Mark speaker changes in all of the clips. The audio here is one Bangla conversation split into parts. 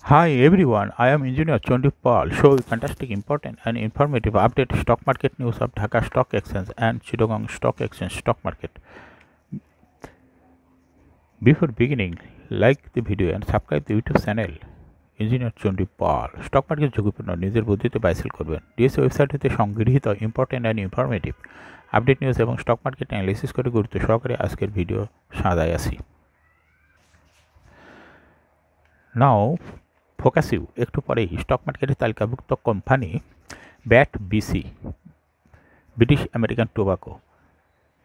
Speaker 1: Hi everyone, I am Engineer Chondip Paul. Show fantastic, important and informative update stock market news of Dhaka Stock Exchange and Chittagong Stock Exchange stock market. Before beginning, like the video and subscribe the YouTube channel Engineer Chondip Paul. Stock market ঝুঁকিপূর্ণ নিজের বুদ্ধিতে বাইসেল করবেন। ডিএসসি ওয়েবসাইট হতে সংগৃহীত important and informative update news এবং স্টক মার্কেট অ্যানালিসিস করে গুরুত্ব সহকারে আজকের ভিডিও সাজায় আছি। নাও ফোকাস ইউ একটু পরেই স্টক মার্কেটের তালিকাভুক্ত company BAT BC British American Tobacco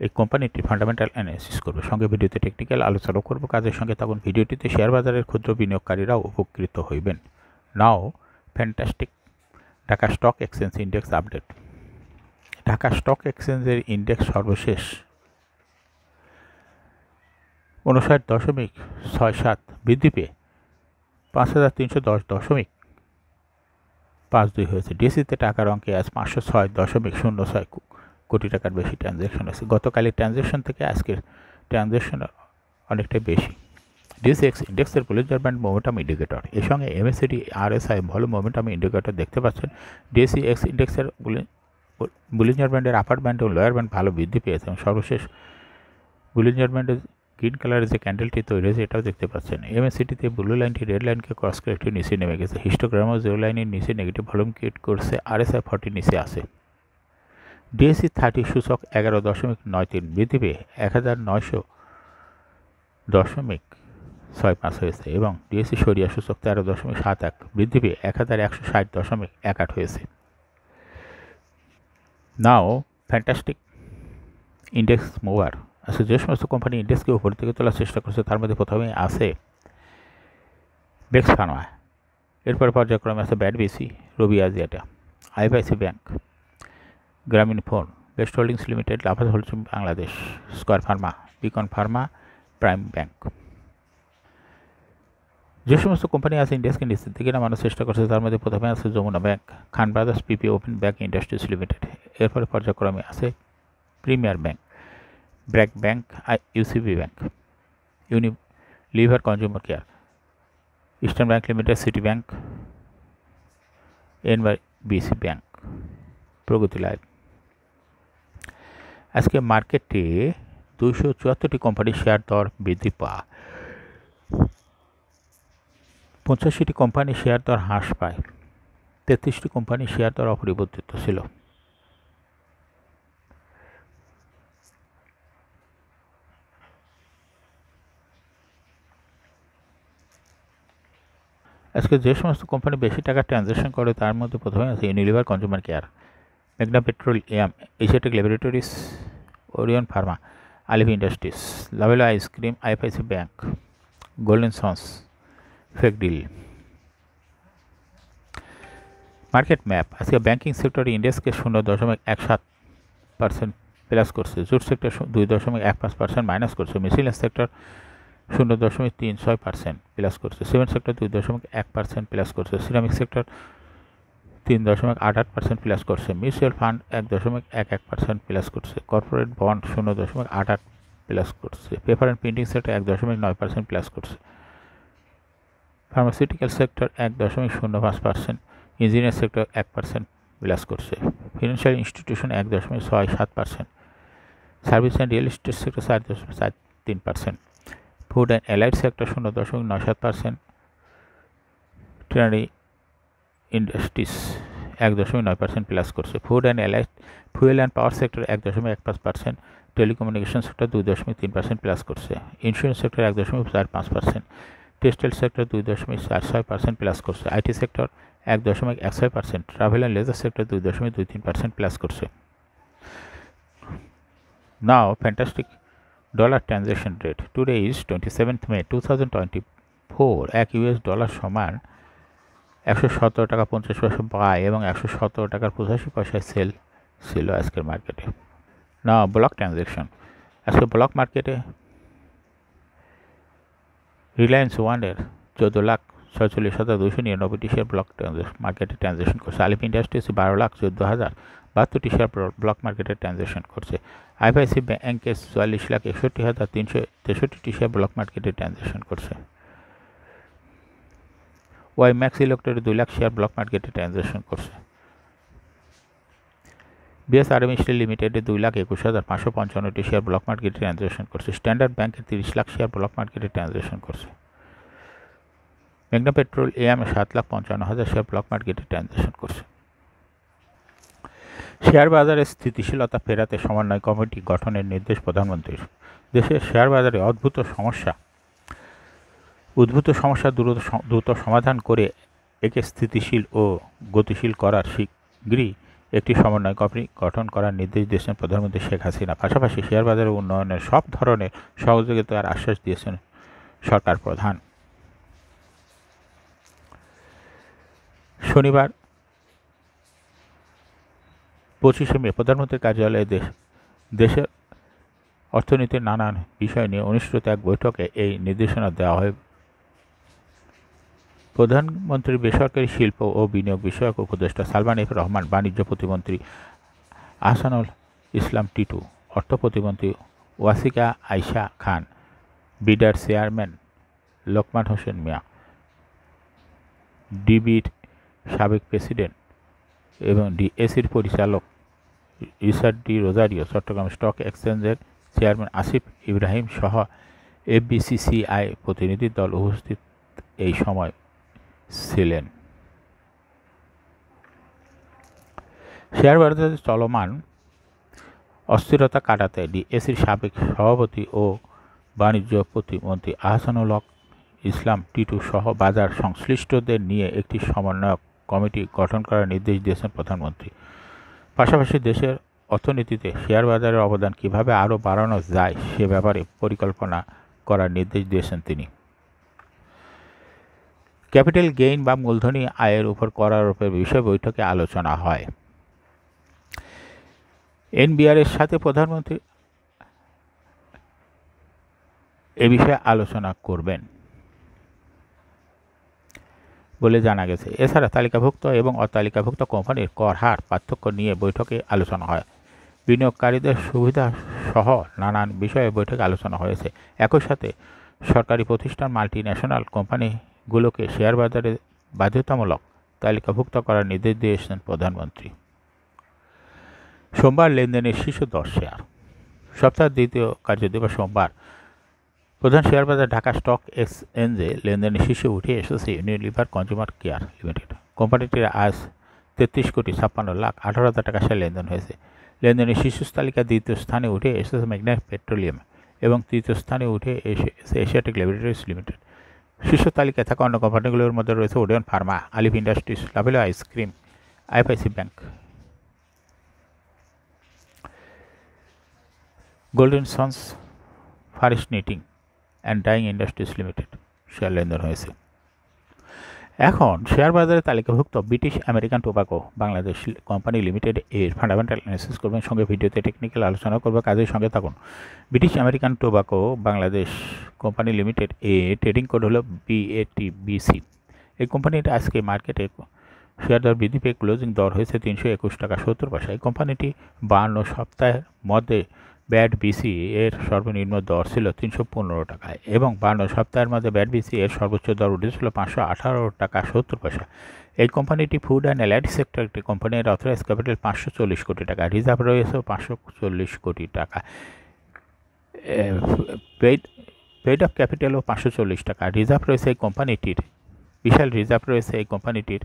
Speaker 1: এই কোম্পানিটি ফান্ডামেন্টাল অ্যানালিসিস করবে, সঙ্গে ভিডিওতে টেকনিক্যাল আলোচনা করব কাজের সঙ্গে তখন ভিডিওটিতে শেয়ার বাজারের ক্ষুদ্র বিনিয়োগকারীরাও উপকৃত হইবেন। Now fantastic Dhaka stock exchange index update. Dhaka stock এক্সচেঞ্জের ইন্ডেক্স সর্বশেষ 59.67 বৃদ্ধি পেয়ে 5310.52 হয়েছে। ডিএসসিতে টাকার অঙ্কে আজ 506.06 কোটি টাকার বেশি ট্রানজ্যাকশন আছে। গতকালের ট্রানজ্যাকশন থেকে আজকের ট্রানজ্যাকশন অনেকটাই বেশি। ডিএসএক্স ইন্ডেক্সের বুলিঞ্জার ব্যান্ড মোমেন্টাম ইন্ডিকেটর এর সঙ্গে এমএসসিডি আরএসআই ভালো মোমেন্টাম ইন্ডিকেটর দেখতে পাচ্ছেন। ডিএসএক্স ইন্ডেক্সের বুলিঞ্জার ব্যান্ডের আপার ব্যান্ড ও লোয়ার ব্যান্ড ভালো বৃদ্ধি পেয়েছে এবং সর্বশেষ বুলিঞ্জার ব্যান্ডের গ্রিন কালারের যে ক্যান্ডেলটি তৈরি হয়েছে এটাও দেখতে পাচ্ছেন। এমএসসিডিতে ব্লু লাইনটি রেড লাইনকে ক্রস করে একটু নিচে নেমে গেছে। হিস্টোগ্রামও জিরো লাইনের নিচে নেগেটিভ ভলিউম ক্রিয়েট করছে। আরএসআই 40 নিচে আছে। ডিএসসি 30 সূচক 11.93 বৃদ্ধি পেয়ে 1900.65 হয়েছে এবং ডিএসসি সরিয়া সূচক 13.71 বৃদ্ধি পেয়ে 1160.18 হয়েছে। নাও ফ্যান্টাস্টিক ইন্ডেক্স মুভার আচ্ছা, যে সমস্ত কোম্পানি ইন্ডেক্সকে উপর থেকে তোলার চেষ্টা করছে তার মধ্যে প্রথমে আছে বেক্স ফার্মা, এরপর পর্যায়ক্রমে আছে ব্যাট বিসি, রবি আজিয়াটা, আইএফআইসি ব্যাংক, গ্রামীণ phone, best holdings limited, লাফাজ holdings Bangladesh, square Pharma, Beacon Pharma, prime bank. যে সমস্ত কোম্পানি আছে ইন্ডেক্সকে নিচের দিকে নামানোর চেষ্টা করছে তার মধ্যে প্রথমে আছে Jamuna Bank, Khan Brothers, PP Woven Bag Industries Limited, এরপরে পর্যায়ক্রমে আছে Premier Bank, BRAC Bank, UCB Bank, Unilever Consumer Care, Eastern Bank Limited, City Bank, NYBC Bank, Pragati Life. আজকে মার্কেটে 274টি কোম্পানির শেয়ার দর বৃদ্ধি পায়, 85টি কোম্পানির শেয়ার দর হ্রাস পায়, 33টি কোম্পানির শেয়ার দর অপরিবর্তিত ছিল। আজকে যে সমস্ত কোম্পানি বেশি টাকা ট্রানজ্যাকশন করে তার মধ্যে প্রথমে আছে ইউনিলিভার কনজিউমার কেয়ার, মেঘনা Petroleum, Asiatic Laboratories, Orion Pharma, আলিভ Industries, Lovello ice cream, IFIC Bank, Golden Sons, ফেক ডিল। মার্কেট ম্যাপ আজকে ব্যাংকিং সেক্টর ইন্ডেক্সকে 0.17% প্লাস করছে, জুট সেক্টর 2.15% মাইনাস করছে, মিসেলিয়াস সেক্টর 0.36% প্লাস করছে, সিমেন্ট সেক্টর 2.1% প্লাস করছে, সিরামিক সেক্টর 3.88% প্লাস করছে, মিউচুয়াল ফান্ড 1.11% প্লাস করছে, কর্পোরেট বন্ড 0.88 প্লাস করছে, paper and printing sector 1.9% plus করছে, pharmaceutical sector 1.05%, engineer sector 1% plus করছে, financial institution 1.67%, service and real estate sector 4.73%, food and allied sector 0.97%, tannery industries 1.9% plus করছে, food and allied fuel and power sector 1.15%, telecommunication sector 2.3% plus করছে, insurance sector 1.45%, textile sector 2.46% plus করছে, IT sector 1.16%, travel and leisure sector 2.23% plus করছে। Now fantastic dollar transaction rate today is 27 May 2024। এক ইউএস ডলার সমান 117 টাকা 50 পয়সা বাই এবং 117 টাকার 85 পয়সায় সেল ছিল আজকের মার্কেটে। না ব্লক ট্রানজ্যাকশন আজকে ব্লক মার্কেটে রিলায়েন্স ওয়ানের 14,46,299টি শেয়ার ব্লক মার্কেটে ট্রানজ্যাকশন করছে, আলিফ ইন্ডাস্ট্রিজ 12,14,000 শেয়ার ব্লক মার্কেটে ট্রানজ্যাকশন করছে, আইএফআইসি ব্যাংকে 44,61,363টি শেয়ার ব্লক মার্কেটে ট্রানজ্যাকশন করছে, Y max electric 2 lakh share block মার্কেটে ট্রানজ্যাকশন করছে। বিএসআরএম স্টিল লিমিটেডে 2,21,555টি শেয়ার ব্লক মার্কেটে ট্রানজ্যাকশন করছে। স্ট্যান্ডার্ড ব্যাংকের 30 লাখ শেয়ার ব্লক মার্কেটে ট্রানজ্যাকশন করছে। মেঘনা পেট্রোল এম 7,55,000 শেয়ার ব্লক মার্কেটে ট্রানজ্যাকশন করছে। শেয়ার বাজারে স্থিতিশীলতা ফেরাতে সমন্বয় কমিটি গঠনের নির্দেশ প্রধানমন্ত্রীর। দেশের শেয়ার বাজারে উদ্ভূত সমস্যা দ্রুত সমাধান করে একে স্থিতিশীল ও গতিশীল করার শীঘ্রই একটি সমন্বয় কমিটি গঠন করার নির্দেশ দিয়েছেন প্রধানমন্ত্রী শেখ হাসিনা। পাশাপাশি শেয়ার বাজারের উন্নয়নের সব ধরনের সহযোগিতার আশ্বাস দিয়েছেন সরকার প্রধান। শনিবার 25শে মে প্রধানমন্ত্রীর কার্যালয়ে দেশের অর্থনীতির নানান বিষয় নিয়ে অনুষ্ঠিত এক বৈঠকে এই নির্দেশনা দেওয়া হয়। প্রধানমন্ত্রীর বেসরকারি শিল্প ও বিনিয়োগ বিষয়ক উপদেষ্টা সালমান এফ রহমান, বাণিজ্য প্রতিমন্ত্রী আহসানুল ইসলাম টিটু, অর্থ প্রতিমন্ত্রী ওয়াসিকা আয়শা খান, বিডার চেয়ারম্যান লোকমান হোসেন মিয়া, ডিবির সাবেক প্রেসিডেন্ট এবং ডিএসির পরিচালক Richard D Rozario, Chattogram stock এক্সচেঞ্জের চেয়ারম্যান আসিফ ইব্রাহিম সহ এফবিসিসিআই প্রতিনিধি দল উপস্থিত এই সময় ছিলেন। শেয়ার বাজারে চলমান অস্থিরতা কাটাতে ডিএসির সাবেক সভাপতি ও বাণিজ্য প্রতিমন্ত্রী আহসানুল ইসলাম টিটু সহ বাজার সংশ্লিষ্টদের নিয়ে একটি সমন্বয়ক কমিটি গঠন করার নির্দেশ দিয়েছেন প্রধানমন্ত্রী। পাশাপাশি দেশের অর্থনীতিতে শেয়ার বাজারের অবদান কীভাবে আরও বাড়ানো যায় সে ব্যাপারে পরিকল্পনা করার নির্দেশ দিয়েছেন তিনি। ক্যাপিটাল গেইন বা মূলধনী আয়ের উপর করারোপের বিষয়ে বৈঠকে আলোচনা হয়। এনবিআরের সাথে প্রধানমন্ত্রী এ বিষয়ে আলোচনা করবেন বলে জানা গেছে। এছাড়া তালিকাভুক্ত এবং অতালিকাভুক্ত কোম্পানির কর হার পার্থক্য নিয়ে বৈঠকে আলোচনা হয়। বিনিয়োগকারীদের সুবিধা সহ নানান বিষয়ে বৈঠকে আলোচনা হয়েছে। একই সাথে সরকারি প্রতিষ্ঠান, মাল্টিন্যাশনাল কোম্পানিগুলোকে শেয়ার বাজারে বাধ্যতামূলক তালিকাভুক্ত করার নির্দেশ দিয়েছেন প্রধানমন্ত্রী। সোমবার লেনদেনের শীর্ষ 10 শেয়ার। সপ্তাহের দ্বিতীয় কার্যদিবস সোমবার প্রধান শেয়ার বাজার ঢাকা স্টক এক্সচেঞ্জে লেনদেনের শীর্ষে উঠে এসেছে ইউনিলিভার কনজিউমার কেয়ার লিমিটেড। কোম্পানিটির আজ 33,56,18,000 টাকা শেয়ার লেনদেন হয়েছে। লেনদেনের শীর্ষ তালিকা দ্বিতীয় স্থানে উঠে এসেছে মেঘনা পেট্রোলিয়াম এবং তৃতীয় স্থানে উঠে এসেছে এশিয়াটিক ল্যাবরেটরিজ লিমিটেড। শীর্ষ তালিকায় থাকা অন্য কোম্পানিগুলোর মধ্যে রয়েছে ওডিয়ন Pharma, Alif Industries, Lovello ice cream, IFIC Bank, Golden Sons ফারিস Knitting and Dyeing Industries Limited share লেনদেন হয়েছে। এখন শেয়ার বাজারে তালিকাভুক্ত British American Tobacco Bangladesh Company Limited এর ফান্ডামেন্টাল অ্যানালিসিস করবেন, সঙ্গে ভিডিওতে টেকনিক্যাল আলোচনা করবে, কাজের সঙ্গে থাকুন। British American Tobacco Bangladesh Company Limited এ ট্রেডিং কোড হলো BATBC। এই কোম্পানিটা আজকে মার্কেটে শেয়ার দর বৃদ্ধি পেয়ে ক্লোজিং দর হয়েছে 321 টাকা 70 পয়সা। এই কোম্পানিটি 52 সপ্তাহের মধ্যে ব্যাট বিসি এর সর্বনিম্ন দর ছিল 315 টাকায় এবং 52 সপ্তাহের মধ্যে ব্যাট বিসি এর সর্বোচ্চ দর উঠেছিল 518 টাকা 70 পয়সা। এই কোম্পানিটি ফুড অ্যান্ড অ্যালাইড সেক্টর একটি কোম্পানির অথরাইজ ক্যাপিটাল 540 কোটি টাকা, রিজার্ভ রয়েছে 540 কোটি টাকা, পেইড আপ ক্যাপিটালও 540 টাকা। রিজার্ভ রয়েছে এই কোম্পানিটির, বিশাল রিজার্ভ রয়েছে এই কোম্পানিটির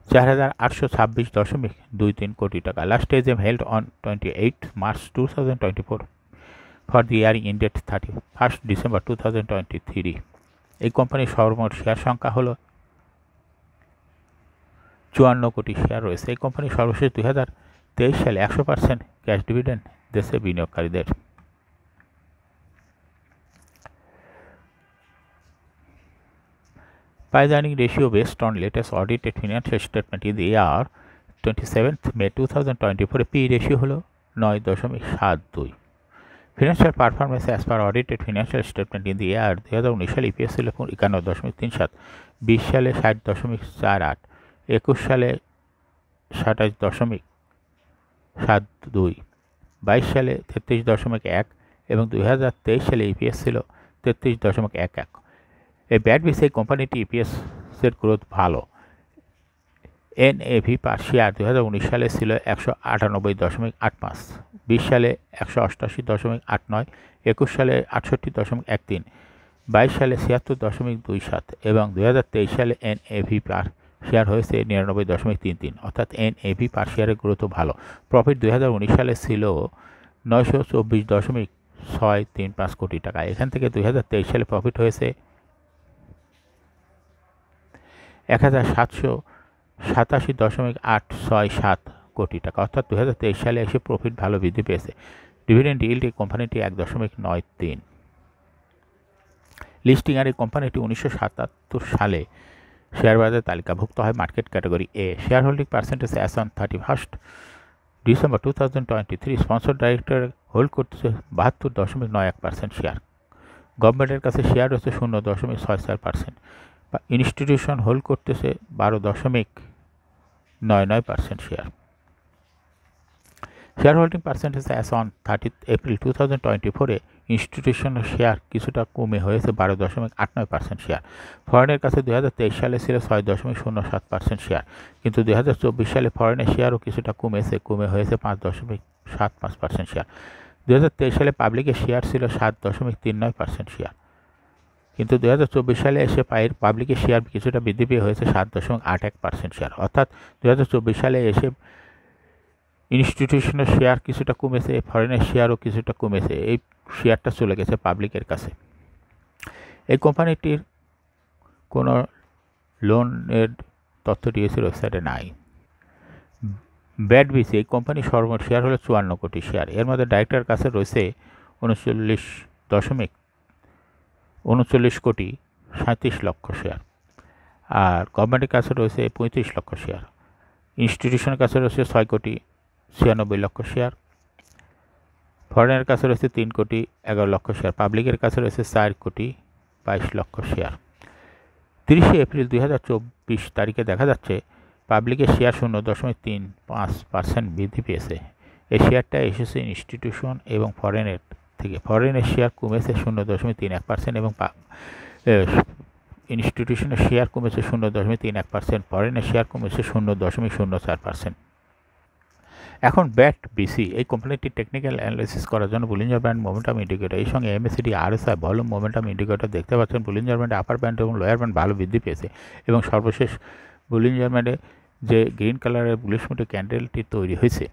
Speaker 1: 4,826.23 কোটি টাকা। Last AGM held on 28 March 2024 for the year ended 31 December 2023। এই কোম্পানির সর্বমোট শেয়ার সংখ্যা হলো 54 কোটি শেয়ার রয়েছে। এই কোম্পানির সর্বশেষ 2023 সালে 100% ক্যাশ ডিভিডেন্ড দেশে বিনিয়োগকারীদের। Price earning ratio based on latest audited financial statement in the year 27th May 2024 P ratio হলো 9.72। Financial performance as per audited financial statement in the year 2019 সালে EPS ছিল 51.37, 20 সালে 60.48, 21 সালে 27.72, 22 সালে 33.1 এবং 2023 সালে EPS ছিল 33.11। এই ব্যাড বিষয়ে কোম্পানিটি ইপিএসের গ্রোথ ভালো। এনএভি পার শেয়ার 2019 সালে ছিল 198.85, 20 সালে 188.89, 21 সালে 68.13, 22 সালে 76.27 এবং 2023 সালে এনএভি পার শেয়ার হয়েছে 99.33, অর্থাৎ এনএভি পার শেয়ারের গ্রোথ ভালো। প্রফিট 2019 সালে ছিল 924.635 কোটি টাকা। এখান থেকে 2023 সালে প্রফিট হয়েছে 1787.867 কোটি টাকা, অর্থাৎ 2023 সালে এসে প্রফিট ভালো বৃদ্ধি পেয়েছে। ডিভিডেন্ড ইল্ড এই কোম্পানিটি 1.93। লিস্টিং আর এই কোম্পানিটি 1977 সালে শেয়ার বাজারে তালিকাভুক্ত হয় market category A. Share holding percentage as on 31 December 2023 sponsor director hold করতেছে 72.91% শেয়ার। গভর্নমেন্টের কাছে শেয়ার রয়েছে 0.64%। ইনস্টিটিউশন হোল্ড করতেছে 12.99% share. Share holding percentage as on 30 April 2024 ইনস্টিটিউশনের শেয়ার কিছুটা কমে হয়েছে 12.89% শেয়ার। ফরেনের কাছে 2023 সালে ছিল 6.07% শেয়ার, কিন্তু 2024 সালে ফরেনের শেয়ারও কিছুটা কমে হয়েছে 5.75% শেয়ার। 2023 সালে পাবলিকের শেয়ার ছিল 7.39% শেয়ার, কিন্তু 2024 সালে এসে পাবলিকের শেয়ার কিছুটা বৃদ্ধি পেয়ে হয়েছে 7.81% শেয়ার, অর্থাৎ 2024 সালে এসে ইনস্টিটিউশনের শেয়ার কিছুটা কমেছে, ফরেনের শেয়ারও কিছুটা কমেছে। এই শেয়ারটা চলে গেছে পাবলিকের কাছে। এই কোম্পানিটির কোনো লোনের তথ্য ডিএসসির ওয়েবসাইটে নাই। ব্যাড বিসি এই কোম্পানির সর্বমোট শেয়ার হলো 54 কোটি শেয়ার। এর মধ্যে ডাইরেক্টরের কাছে রয়েছে 39 কোটি 37 লক্ষ শেয়ার, আর গভর্নমেন্টের কাছে রয়েছে 35 লক্ষ শেয়ার। ইনস্টিটিউশনের কাছে রয়েছে 6 কোটি 96 লক্ষ শেয়ার। ফরেনের কাছে রয়েছে 3 কোটি 11 লক্ষ শেয়ার। পাবলিকের কাছে রয়েছে 4 কোটি 22 লক্ষ শেয়ার। 30 এপ্রিল 2024 তারিখে দেখা যাচ্ছে পাবলিকের শেয়ার 0.35% বৃদ্ধি পেয়েছে। এই শেয়ারটা এসেছে ইনস্টিটিউশন এবং ফরেনের থেকে। ফরেনের শেয়ার কমেছে 0.31% এবং ইনস্টিটিউশনের শেয়ার কমেছে 0.31%, ফরেনের শেয়ার কমেছে 0.04%। এখন ব্যাট বিসি এই কোম্পানিটির টেকনিক্যাল অ্যানালাইসিস করার জন্য বুলিঞ্জার ব্যান্ড মোমেন্টাম ইন্ডিকেটর এই সঙ্গে MACD RSI volume momentum indicator দেখতে পাচ্ছেন। বুলিঞ্জার ব্যান্ডে আপার ব্যান্ড এবং লোয়ার ব্যান্ড ভালো বৃদ্ধি পেয়েছে এবং সর্বশেষ বুলিঞ্জার ব্যান্ডে যে গ্রিন কালারের বুলিশ মুডে ক্যান্ডেলটি তৈরি হয়েছে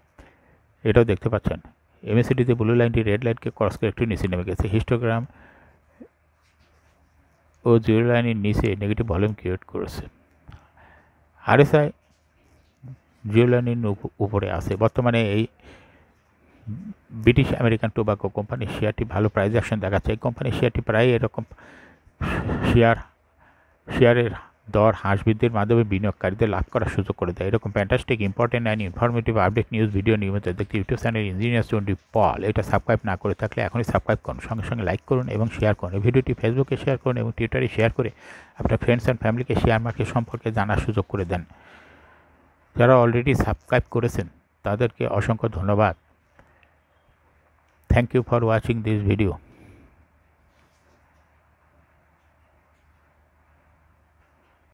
Speaker 1: এটাও দেখতে পাচ্ছেন। এমএসিডিতে ব্লু লাইনটি রেড লাইনকে ক্রস করে একটু নিচে নেমে গেছে। হিস্টোগ্রাম ও জিরো লাইনের নিচে নেগেটিভ ভলিউম ক্রিয়েট করেছে। আরএসআই জিরো লাইনের উপরে আছে। বর্তমানে এই ব্রিটিশ আমেরিকান টোবাকো কোম্পানির শেয়ারটি ভালো প্রাইস অ্যাকশন দেখাচ্ছে। এই কোম্পানির শেয়ারটি প্রায় এরকম শেয়ারের দর হ্রাস বৃদ্ধির মাধ্যমে বিনিয়োগকারীদের লাভ করার সুযোগ করে দেয়। এরকম fantastic important and informative update news video নিয়মিত দেখতে ইউটিউব চ্যানেল ইঞ্জিনিয়ার্স 20 পল এটা সাবস্ক্রাইব না করে থাকলে এখনই সাবস্ক্রাইব করুন, সঙ্গে সঙ্গে লাইক করুন এবং শেয়ার করুন। এই ভিডিওটি ফেসবুকে শেয়ার করুন এবং টুইটারে শেয়ার করে আপনার ফ্রেন্ডস অ্যান্ড ফ্যামিলিকে শেয়ার মার্কেট সম্পর্কে জানার সুযোগ করে দেন। যারা অলরেডি সাবস্ক্রাইব করেছেন তাদেরকে অসংখ্য ধন্যবাদ। Thank you for watching this video.